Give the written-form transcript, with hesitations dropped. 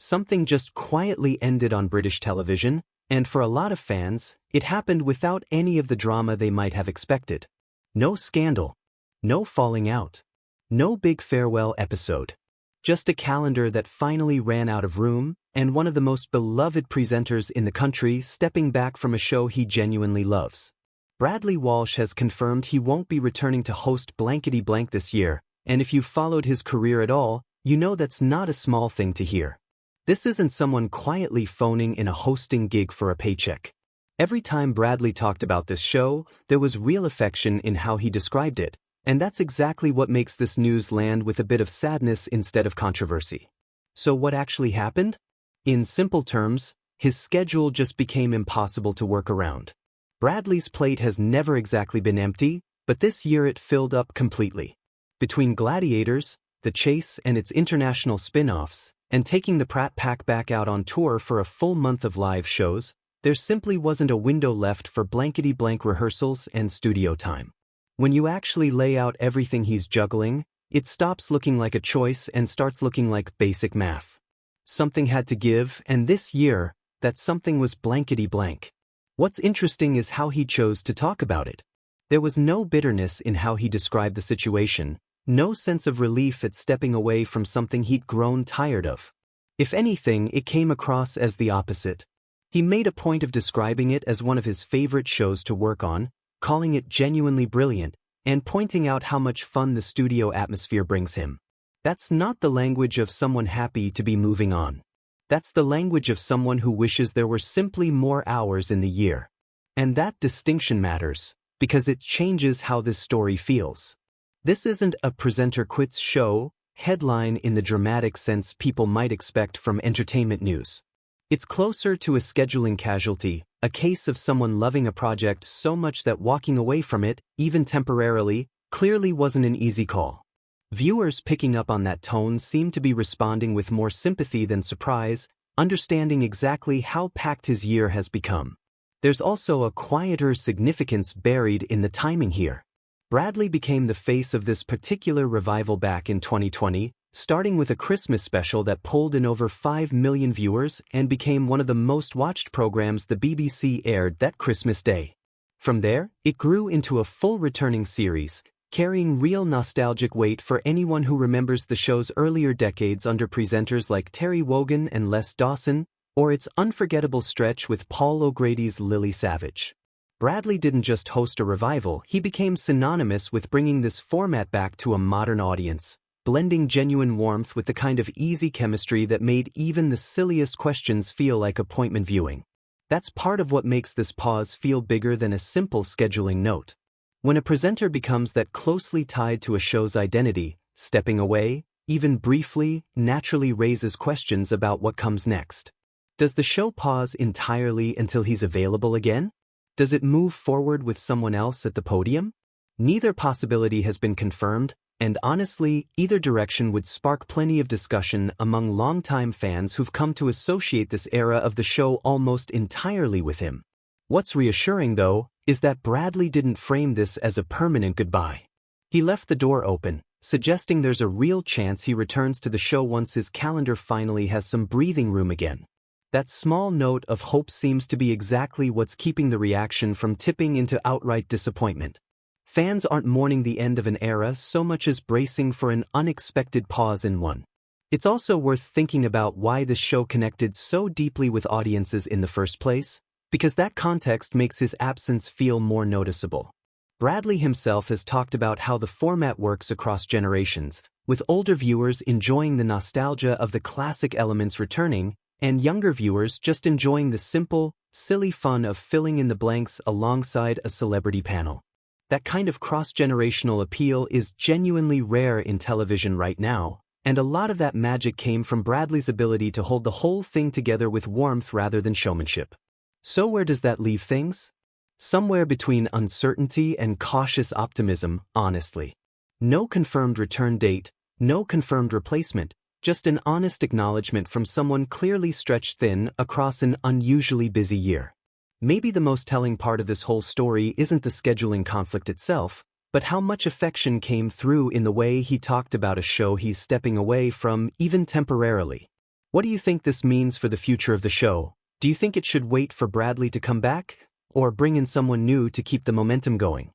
Something just quietly ended on British television, and for a lot of fans, it happened without any of the drama they might have expected. No scandal. No falling out. No big farewell episode. Just a calendar that finally ran out of room, and one of the most beloved presenters in the country stepping back from a show he genuinely loves. Bradley Walsh has confirmed he won't be returning to host Blankety Blank this year, and if you've followed his career at all, you know that's not a small thing to hear. This isn't someone quietly phoning in a hosting gig for a paycheck. Every time Bradley talked about this show, there was real affection in how he described it, and that's exactly what makes this news land with a bit of sadness instead of controversy. So what actually happened? In simple terms, his schedule just became impossible to work around. Bradley's plate has never exactly been empty, but this year it filled up completely. Between Gladiators, The Chase and its international spin-offs, and taking the Pratt Pack back out on tour for a full month of live shows, there simply wasn't a window left for Blankety Blank rehearsals and studio time. When you actually lay out everything he's juggling, it stops looking like a choice and starts looking like basic math. Something had to give, and this year, that something was Blankety Blank. What's interesting is how he chose to talk about it. There was no bitterness in how he described the situation, no sense of relief at stepping away from something he'd grown tired of. If anything, it came across as the opposite. He made a point of describing it as one of his favorite shows to work on, calling it genuinely brilliant, and pointing out how much fun the studio atmosphere brings him. That's not the language of someone happy to be moving on. That's the language of someone who wishes there were simply more hours in the year. And that distinction matters, because it changes how this story feels. This isn't a presenter quits show headline in the dramatic sense people might expect from entertainment news. It's closer to a scheduling casualty, a case of someone loving a project so much that walking away from it, even temporarily, clearly wasn't an easy call. Viewers picking up on that tone seem to be responding with more sympathy than surprise, understanding exactly how packed his year has become. There's also a quieter significance buried in the timing here. Bradley became the face of this particular revival back in 2020, starting with a Christmas special that pulled in over 5 million viewers and became one of the most watched programs the BBC aired that Christmas Day. From there, it grew into a full returning series, carrying real nostalgic weight for anyone who remembers the show's earlier decades under presenters like Terry Wogan and Les Dawson, or its unforgettable stretch with Paul O'Grady's Lily Savage. Bradley didn't just host a revival, he became synonymous with bringing this format back to a modern audience, blending genuine warmth with the kind of easy chemistry that made even the silliest questions feel like appointment viewing. That's part of what makes this pause feel bigger than a simple scheduling note. When a presenter becomes that closely tied to a show's identity, stepping away, even briefly, naturally raises questions about what comes next. Does the show pause entirely until he's available again? Does it move forward with someone else at the podium? Neither possibility has been confirmed, and honestly, either direction would spark plenty of discussion among longtime fans who've come to associate this era of the show almost entirely with him. What's reassuring, though, is that Bradley didn't frame this as a permanent goodbye. He left the door open, suggesting there's a real chance he returns to the show once his calendar finally has some breathing room again. That small note of hope seems to be exactly what's keeping the reaction from tipping into outright disappointment. Fans aren't mourning the end of an era so much as bracing for an unexpected pause in one. It's also worth thinking about why this show connected so deeply with audiences in the first place, because that context makes his absence feel more noticeable. Bradley himself has talked about how the format works across generations, with older viewers enjoying the nostalgia of the classic elements returning, and younger viewers just enjoying the simple, silly fun of filling in the blanks alongside a celebrity panel. That kind of cross-generational appeal is genuinely rare in television right now, and a lot of that magic came from Bradley's ability to hold the whole thing together with warmth rather than showmanship. So where does that leave things? Somewhere between uncertainty and cautious optimism, honestly. No confirmed return date, no confirmed replacement, just an honest acknowledgement from someone clearly stretched thin across an unusually busy year. Maybe the most telling part of this whole story isn't the scheduling conflict itself, but how much affection came through in the way he talked about a show he's stepping away from, even temporarily. What do you think this means for the future of the show? Do you think it should wait for Bradley to come back, or bring in someone new to keep the momentum going?